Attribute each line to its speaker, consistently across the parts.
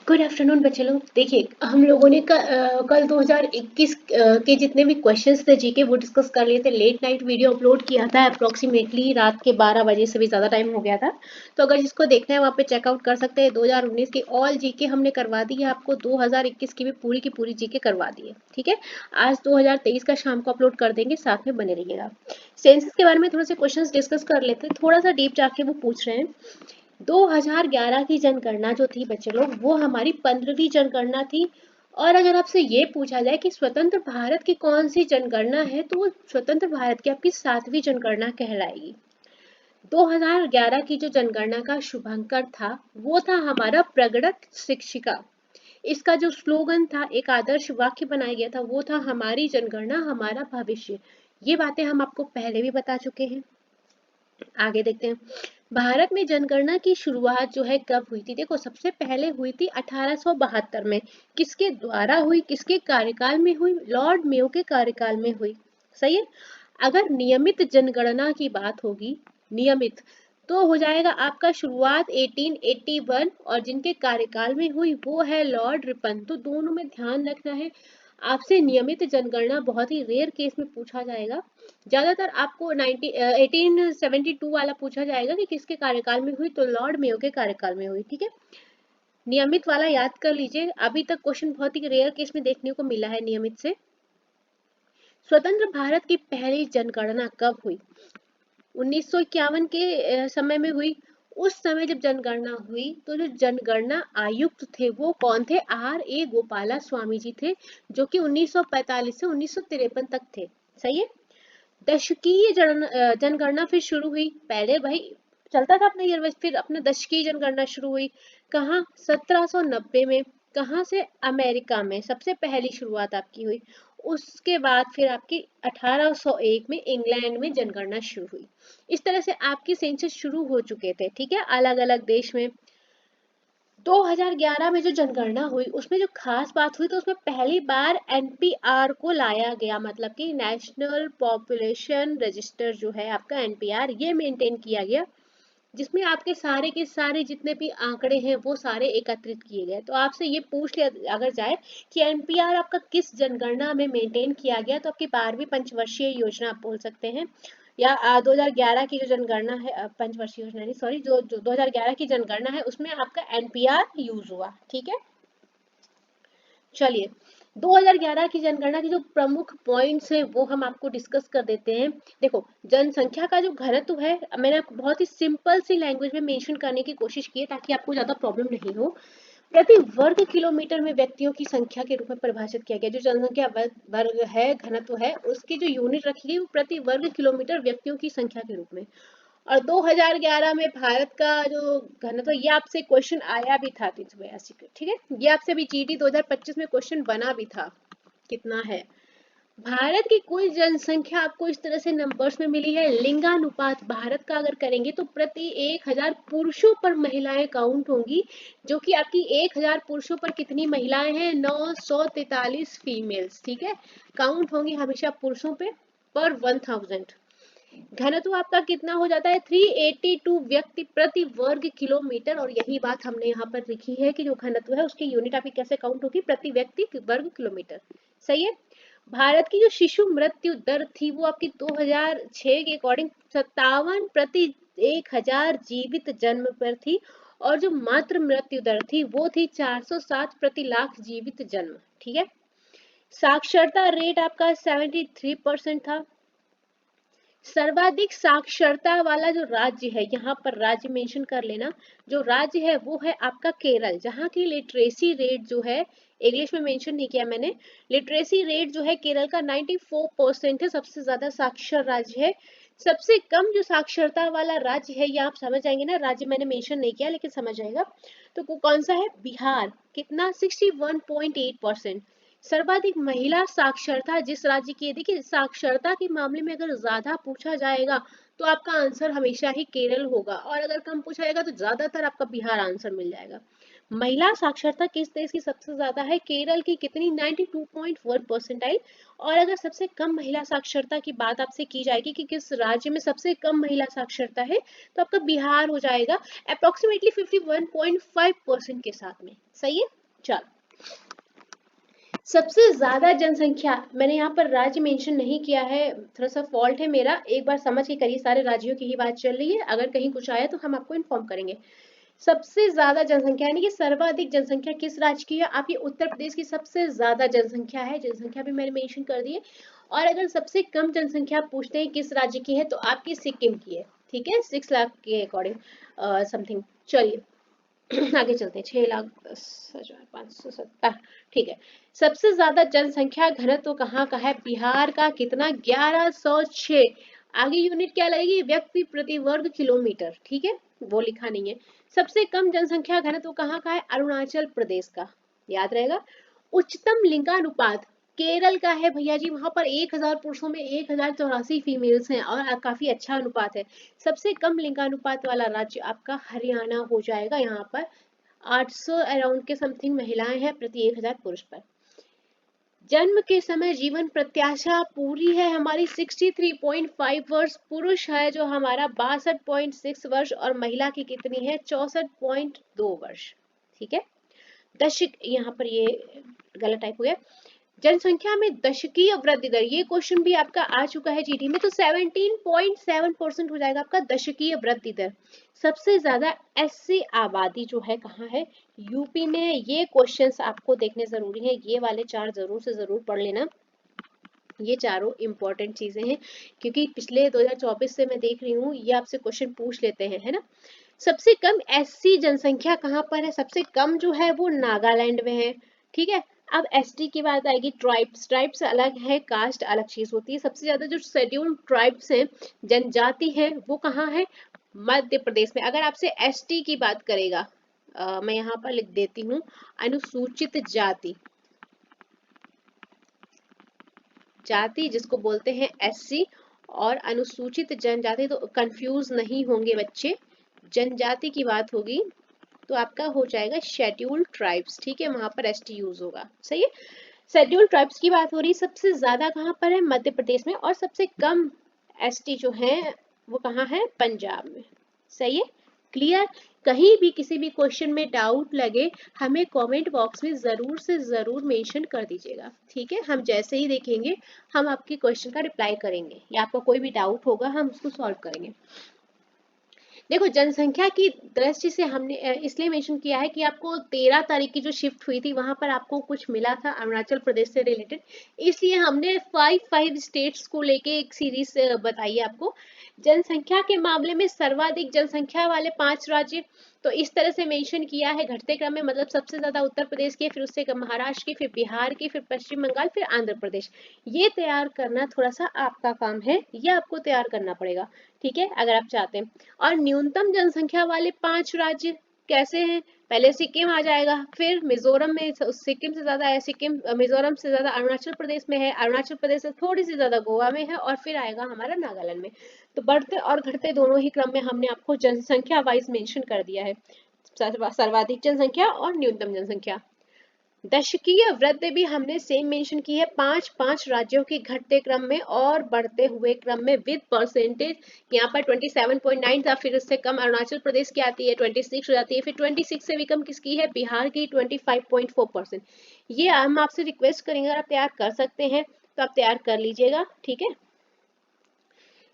Speaker 1: Good afternoon बच्चे लोग। देखिए, हम लोगों ने कल 2021 के जितने भी क्वेश्चंस थे जीके वो डिस्कस कर लिए थे। लेट नाइट वीडियो अपलोड किया था, अप्रोक्सीमेटली रात के 12 बजे से भी ज़्यादा टाइम हो गया था। तो अगर जिसको देखना है वहाँ पे चेकआउट कर सकते हैं। 2019 की ऑल जीके हमने करवा दी है, आपको 2021 की पूरी जीके करवा दी है। ठीक है, आज 2023 का शाम को अपलोड कर देंगे, साथ में बने रहिएगा। सेंसस के बारे में थोड़े से क्वेश्चन डिस्कस कर लेते हैं, थोड़ा सा डीप जाके वो पूछ रहे हैं। 2011 की जनगणना जो थी बच्चे लोग, वो हमारी 15वीं जनगणना थी। और अगर आपसे ये पूछा जाए कि स्वतंत्र भारत की कौन सी जनगणना है, तो वो स्वतंत्र भारत की आपकी 7वीं जनगणना कहलाएगी। 2011 की जो जनगणना का शुभांकर था, वो था हमारा प्रगत शिक्षिका। इसका जो स्लोगन था, एक आदर्श वाक्य बनाया गया था, वो था हमारी जनगणना हमारा भविष्य। ये बातें हम आपको पहले भी बता चुके हैं। आगे देखते हैं, भारत में जनगणना की शुरुआत जो है कब हुई थी। देखो, सबसे पहले हुई थी 1872 में। किसके द्वारा हुई, किसके कार्यकाल में हुई? लॉर्ड मेयो के कार्यकाल में हुई। सही है। अगर नियमित जनगणना की बात होगी, नियमित, तो हो जाएगा आपका शुरुआत 1881, और जिनके कार्यकाल में हुई वो है लॉर्ड रिपन। तो दोनों में ध्यान रखना है। आपसे नियमित जनगणना बहुत ही रेयर केस में पूछा जाएगा। ज्यादातर आपको 1872 वाला पूछा जाएगा कि किसके कार्यकाल में हुई, तो लॉर्ड मेयो के कार्यकाल में हुई। ठीक है, नियमित वाला याद कर लीजिए। अभी तक क्वेश्चन बहुत ही रेयर केस में देखने को मिला है नियमित से। स्वतंत्र भारत की पहली जनगणना कब हुई? 1951 के समय में हुई। उस समय जब जनगणना हुई, तो जो जनगणना आयुक्त थे वो कौन थे? R.A. गोपाला स्वामी जी थे, जो कि 1945 से 1953 तक थे। सही है। दशकीय जनगणना फिर शुरू हुई। पहले भाई चलता था अपना ईयर, फिर अपना दशकीय जनगणना शुरू हुई। कहाँ? 1790 में। कहाँ से? अमेरिका में सबसे पहली शुरुआत आपकी हुई। उसके बाद फिर आपकी 1801 में इंग्लैंड में जनगणना शुरू हुई। इस तरह से आपके सेंसस शुरू हो चुके थे। ठीक है, अलग अलग देश में। 2011 में जो जनगणना हुई, उसमें जो खास बात हुई, तो उसमें पहली बार एनपीआर को लाया गया, मतलब कि नेशनल पॉपुलेशन रजिस्टर जो है आपका एनपीआर, ये मेंटेन किया गया, जिसमें आपके सारे के सारे जितने भी आंकड़े हैं वो सारे एकत्रित किए गए। तो आपसे ये पूछ लिया अगर जाए कि एनपीआर आपका किस जनगणना में मेंटेन किया गया, तो आपकी 12वीं पंचवर्षीय योजना आप बोल सकते हैं, या 2011 की जो जनगणना है, पंचवर्षीय योजना नहीं, सॉरी, जो 2011 की जनगणना है उसमें आपका एनपीआर यूज हुआ। ठीक है, चलिए 2011 की जनगणना के जो प्रमुख पॉइंट्स हैं वो हम आपको डिस्कस कर देते हैं। देखो, जनसंख्या का जो घनत्व है, मैंने आपको बहुत ही सिंपल सी लैंग्वेज में मेंशन करने की कोशिश की है ताकि आपको ज्यादा प्रॉब्लम नहीं हो। प्रति वर्ग किलोमीटर में व्यक्तियों की संख्या के रूप में परिभाषित किया गया। जो जनसंख्या वर्ग है, घनत्व है, उसकी जो यूनिट रखी गई वो प्रति वर्ग किलोमीटर व्यक्तियों की संख्या के रूप में। और 2011 में भारत का जो घनत्व, ये आपसे क्वेश्चन आया भी था 382 के। ठीक है, ये आपसे भी जीडी 2025 में क्वेश्चन बना भी था। कितना है भारत की कुल जनसंख्या? आपको इस तरह से नंबर्स में मिली है। लिंगानुपात भारत का अगर करेंगे तो प्रति 1000 पुरुषों पर महिलाएं काउंट होंगी, जो कि आपकी 1000 पुरुषों पर कितनी महिलाएं हैं? 943 फीमेल्स। ठीक है, काउंट होंगी हमेशा पुरुषों पे पर 1000। घनत्व आपका कितना हो जाता है? 382 व्यक्ति प्रति वर्ग किलोमीटर। और यही बात हमने यहाँ पर लिखी है कि जो घनत्व है उसकी यूनिट आपकी कैसे काउंट होगी? प्रति व्यक्ति वर्ग किलोमीटर। सही है। भारत की जो शिशु मृत्यु दर थी वो आपकी 2006 के अकॉर्डिंग 57 प्रति 1000 जीवित जन्म पर थी। और जो मातृ मृत्यु दर थी वो थी 407 प्रति लाख जीवित जन्म। ठीक है, साक्षरता रेट आपका 73% था। सर्वाधिक साक्षरता वाला जो राज्य है, यहाँ पर राज्य मेंशन कर लेना, जो राज्य है वो है आपका केरल, जहाँ की लिटरेसी रेट जो है, इंग्लिश में मेंशन नहीं किया मैंने, लिटरेसी रेट जो है केरल का 94% है, सबसे ज्यादा साक्षर राज्य है। सबसे कम जो साक्षरता वाला राज्य है, ये आप समझ जाएंगे ना, राज्य मैंने मेंशन नहीं किया लेकिन समझ जाएगा। तो कौन सा है? बिहार। कितना? 61.8%। सर्वाधिक महिला साक्षरता जिस राज्य की है, देखिए साक्षरता के मामले में अगर ज्यादा पूछा जाएगा तो आपका आंसर हमेशा ही केरल होगा, और अगर कम पूछा जाएगा तो ज्यादातर आपका बिहार आंसर मिल जाएगा। महिला साक्षरता किस देश की सबसे ज्यादा है? केरल की। कितनी? 92.1%। और अगर सबसे कम महिला साक्षरता की बात आपसे की जाएगी कि किस राज्य में सबसे कम महिला साक्षरता है, तो आपका बिहार हो जाएगा अप्रोक्सीमेटली 51.5% के साथ में। सही है। चलो, सबसे ज्यादा जनसंख्या, मैंने यहाँ पर राज्य मेंशन नहीं किया है, थोड़ा सा फॉल्ट है मेरा, एक बार समझ के करिए, सारे राज्यों की ही बात चल रही है, अगर कहीं कुछ आया तो हम आपको इन्फॉर्म करेंगे। सबसे ज्यादा जनसंख्या यानी कि सर्वाधिक जनसंख्या किस राज्य की है? आपकी उत्तर प्रदेश की सबसे ज्यादा जनसंख्या है, जनसंख्या भी मैंने मेंशन कर दी है। और अगर सबसे कम जनसंख्या पूछते हैं किस राज्य की है, तो आपकी सिक्किम की है। ठीक है, 6 लाख के अकॉर्डिंग समथिंग। चलिए आगे चलते हैं। 6,10,570। ठीक है, सबसे ज्यादा जनसंख्या घनत्व कहाँ का है? बिहार का। कितना? 1106। आगे यूनिट क्या लगेगी? व्यक्ति प्रति वर्ग किलोमीटर। ठीक है, वो लिखा नहीं है। सबसे कम जनसंख्या घनत्व कहाँ का है? अरुणाचल प्रदेश का, याद रहेगा। उच्चतम लिंगानुपात केरल का है भैया जी, वहां पर 1000 पुरुषों में 1084 फीमेल्स हैं, और काफी अच्छा अनुपात है। सबसे कम लिंगानुपात वाला राज्य आपका हरियाणा हो जाएगा। यहाँ पर 800 अराउंड के समथिंग महिलाएं हैं प्रति 1000 पुरुष पर। जन्म के समय जीवन प्रत्याशा पूरी है हमारी 63.5 वर्ष, पुरुष है जो हमारा 62.6 वर्ष, और महिला की कितनी है? 64.2 वर्ष। ठीक है, दशक, यहाँ पर ये गलत टाइप हो गया। जनसंख्या में दशकीय वृद्धि दर, ये क्वेश्चन भी आपका आ चुका है जीडी में, तो 17.7% हो जाएगा आपका दशकीय वृद्धि दर। सबसे ज्यादा एससी आबादी जो है कहाँ है? यूपी में है। ये क्वेश्चंस आपको देखने जरूरी है, ये वाले 4 जरूर से जरूर पढ़ लेना, ये चारों इंपॉर्टेंट चीजें हैं, क्योंकि पिछले 2024 से मैं देख रही हूँ ये आपसे क्वेश्चन पूछ लेते हैं, है ना। सबसे कम एससी जनसंख्या कहाँ पर है? सबसे कम जो है वो नागालैंड में है। ठीक है, अब एसटी की बात आएगी। ट्राइब्स, ट्राइब्स अलग है, कास्ट अलग चीज होती है। सबसे ज्यादा जो शेड्यूल्ड ट्राइब्स हैं, जनजाति है, वो कहाँ है? मध्य प्रदेश में। अगर आपसे एसटी की बात करेगा, मैं यहाँ पर लिख देती हूँ, अनुसूचित जाति, जाति जिसको बोलते हैं एससी, और अनुसूचित जनजाति, तो कंफ्यूज नहीं होंगे बच्चे, जनजाति की बात होगी तो आपका हो जाएगा शेड्यूल्ड ट्राइब्स। ठीक है, वहां पर एसटी यूज होगा। सही है, शेड्यूल्ड ट्राइब्स की बात हो रही। सबसे ज्यादा कहाँ पर है? मध्य प्रदेश में, और सबसे कम एसटी जो है वो कहाँ है? पंजाब में। सही है, क्लियर। कहीं भी किसी भी क्वेश्चन में डाउट लगे, हमें कमेंट बॉक्स में जरूर से जरूर मेंशन कर दीजिएगा। ठीक है, हम जैसे ही देखेंगे हम आपके क्वेश्चन का रिप्लाई करेंगे, या आपको कोई भी डाउट होगा हम उसको सॉल्व करेंगे। देखो, जनसंख्या की दृष्टि से हमने इसलिए मेंशन किया है कि आपको 13 तारीख की जो शिफ्ट हुई थी वहां पर आपको कुछ मिला था अरुणाचल प्रदेश से रिलेटेड, इसलिए हमने 5 स्टेट्स को लेके एक सीरीज बताई है आपको। जनसंख्या के मामले में सर्वाधिक जनसंख्या वाले 5 राज्य, तो इस तरह से मेंशन किया है घटते क्रम में, मतलब सबसे ज्यादा उत्तर प्रदेश के, फिर उससे महाराष्ट्र की, फिर बिहार की, फिर पश्चिम बंगाल, फिर आंध्र प्रदेश। ये तैयार करना थोड़ा सा आपका काम है, ये आपको तैयार करना पड़ेगा। ठीक है, अगर आप चाहते हैं। और न्यूनतम जनसंख्या वाले 5 राज्य कैसे हैं? पहले सिक्किम आ जाएगा, फिर मिजोरम में, सिक्किम से ज्यादा है सिक्किम, मिजोरम से ज्यादा अरुणाचल प्रदेश में है, अरुणाचल प्रदेश से थोड़ी सी ज्यादा गोवा में है, और फिर आएगा हमारा नागालैंड में। तो बढ़ते और घटते दोनों ही क्रम में हमने आपको जनसंख्या वाइज मेंशन कर दिया है, सर्वाधिक जनसंख्या और न्यूनतम जनसंख्या। दशकीय वृद्धि भी हमने सेम मेंशन की है, 5 राज्यों की घटते क्रम में और बढ़ते हुए क्रम में विद परसेंटेज। यहाँ पर 27.9 था, फिर उससे कम अरुणाचल प्रदेश की आती है, 26 हो जाती है, फिर 26 से भी कम किसकी है? बिहार की, 25.4%। ये हम आपसे रिक्वेस्ट करेंगे, अगर आप तैयार कर सकते हैं तो आप तैयार कर लीजिएगा। ठीक है,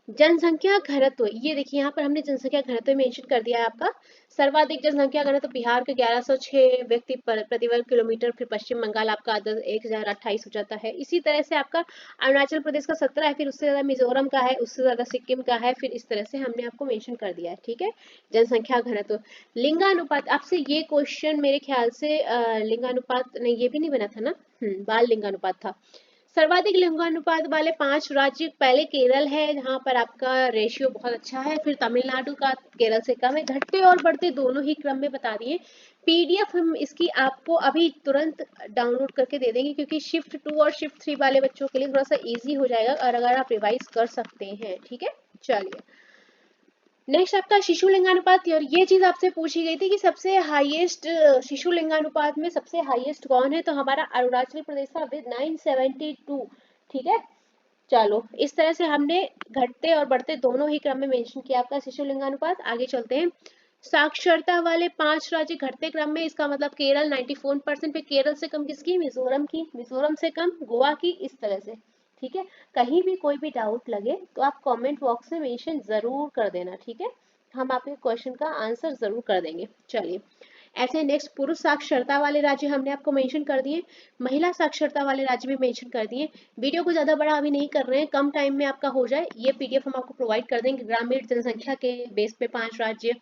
Speaker 1: जनसंख्या घनत्व, ये देखिए यहाँ पर हमने जनसंख्या घनत्व मेंशन कर दिया है आपका। सर्वाधिक जनसंख्या घनत्व बिहार के 1106 व्यक्ति प्रति वर्ग किलोमीटर, फिर पश्चिम बंगाल आपका 1028 हो जाता है। इसी तरह से आपका अरुणाचल प्रदेश का 17 है, फिर उससे ज्यादा मिजोरम का है, उससे ज्यादा सिक्किम का है, फिर इस तरह से हमने आपको मेंशन कर दिया है। ठीक है, जनसंख्या घनत्व। लिंगानुपात, आपसे ये क्वेश्चन मेरे ख्याल से लिंगानुपात नहीं, ये भी नहीं बना था ना, बाल लिंगानुपात था। सर्वाधिक लिंगानुपात वाले 5 राज्य, पहले केरल है जहाँ पर आपका रेशियो बहुत अच्छा है, फिर तमिलनाडु का केरल से कम है। घटते और बढ़ते दोनों ही क्रम में बता दिए। पीडीएफ हम इसकी आपको अभी तुरंत डाउनलोड करके दे देंगे, क्योंकि शिफ्ट 2 और शिफ्ट 3 वाले बच्चों के लिए थोड़ा सा इजी हो जाएगा और अगर आप रिवाइज कर सकते हैं। ठीक है, चलिए नेक्स्ट आपका शिशु लिंगानुपात। और ये चीज आपसे पूछी गई थी कि सबसे हाईएस्ट शिशु लिंगानुपात में सबसे हाईएस्ट कौन है, तो हमारा अरुणाचल प्रदेश था विद 972। ठीक है, चलो इस तरह से हमने घटते और बढ़ते दोनों ही क्रम में मेंशन किया आपका शिशु लिंगानुपात। आगे चलते हैं। साक्षरता वाले 5 राज्य घटते क्रम में, इसका मतलब केरल 94%, पे केरल से कम किसकी, मिजोरम की, मिजोरम से कम गोवा की, इस तरह से। ठीक है, कहीं भी कोई भी डाउट लगे तो आप कमेंट बॉक्स में मेंशन जरूर कर देना। ठीक है, हम आपके क्वेश्चन का आंसर जरूर कर देंगे। चलिए ऐसे नेक्स्ट, पुरुष साक्षरता वाले राज्य हमने आपको मेंशन कर दिए, महिला साक्षरता वाले राज्य भी मेंशन कर दिए। वीडियो को ज्यादा बड़ा अभी नहीं कर रहे हैं, कम टाइम में आपका हो जाए, ये पीडीएफ हम आपको प्रोवाइड कर देंगे। ग्रामीण जनसंख्या के बेस पे 5 राज्य,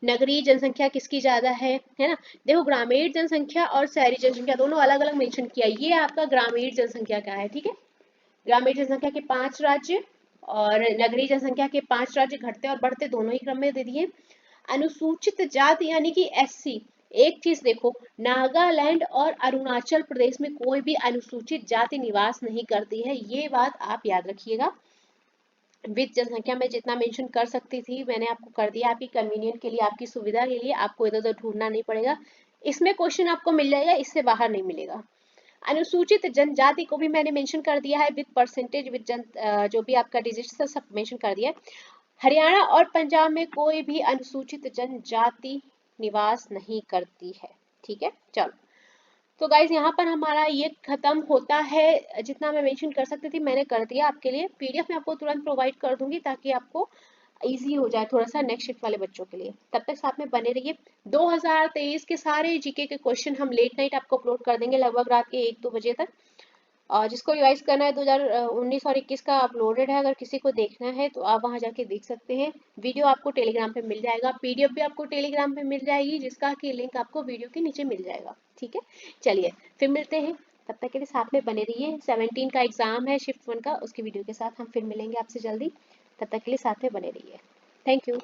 Speaker 1: नगरीय जनसंख्या किसकी ज्यादा है ना। देखो ग्रामीण जनसंख्या और शहरी जनसंख्या दोनों अलग अलग मेंशन किया, ये आपका ग्रामीण जनसंख्या का है। ठीक है, ग्रामीण जनसंख्या के 5 राज्य और नगरीय जनसंख्या के 5 राज्य घटते और बढ़ते दोनों ही क्रम में दे दिए। अनुसूचित जाति यानी कि एससी, एक चीज देखो, नागालैंड और अरुणाचल प्रदेश में कोई भी अनुसूचित जाति निवास नहीं करती है, ये बात आप याद रखिएगा। विद जनसंख्या में जितना मेंशन कर सकती थी मैंने आपको कर दिया, आपकी कन्वीनियंट के लिए, आपकी सुविधा के लिए, आपको इधर उधर ढूंढना नहीं पड़ेगा। इसमें क्वेश्चन आपको मिल जाएगा, इससे बाहर नहीं मिलेगा। अनुसूचित जनजाति को भी मैंने मेंशन कर दिया है विद परसेंटेज, विद जो भी आपका डिजिट था सब मेंशन कर दिया है। हरियाणा और पंजाब में कोई भी अनुसूचित जनजाति निवास नहीं करती है। ठीक है, चलो तो गाइज यहाँ पर हमारा ये खत्म होता है, जितना मैं मेंशन कर सकती थी मैंने कर दिया आपके लिए। पीडीएफ में आपको तुरंत प्रोवाइड कर दूंगी ताकि आपको इजी हो जाए थोड़ा सा नेक्स्ट शिफ्ट वाले बच्चों के लिए। तब तक साथ में बने रहिए। 2023 के सारे जीके के क्वेश्चन हम लेट नाइट आपको अपलोड कर देंगे लगभग रात के 1-2 बजे तक। और जिसको रिवाइज करना है 2019 और 21 का अपलोडेड है, अगर किसी को देखना है तो आप वहां जाके देख सकते हैं। वीडियो आपको टेलीग्राम पे मिल जाएगा, पीडीएफ भी आपको टेलीग्राम पे मिल जाएगी, जिसका कि लिंक आपको वीडियो के नीचे मिल जाएगा। ठीक है, चलिए फिर मिलते हैं, तब तक के लिए साथ में बने रहिए। 17 का एग्जाम है शिफ्ट 1 का, उसकी वीडियो के साथ हम फिर मिलेंगे आपसे जल्दी। तब तक के लिए साथ में बने रहिए। Thank you.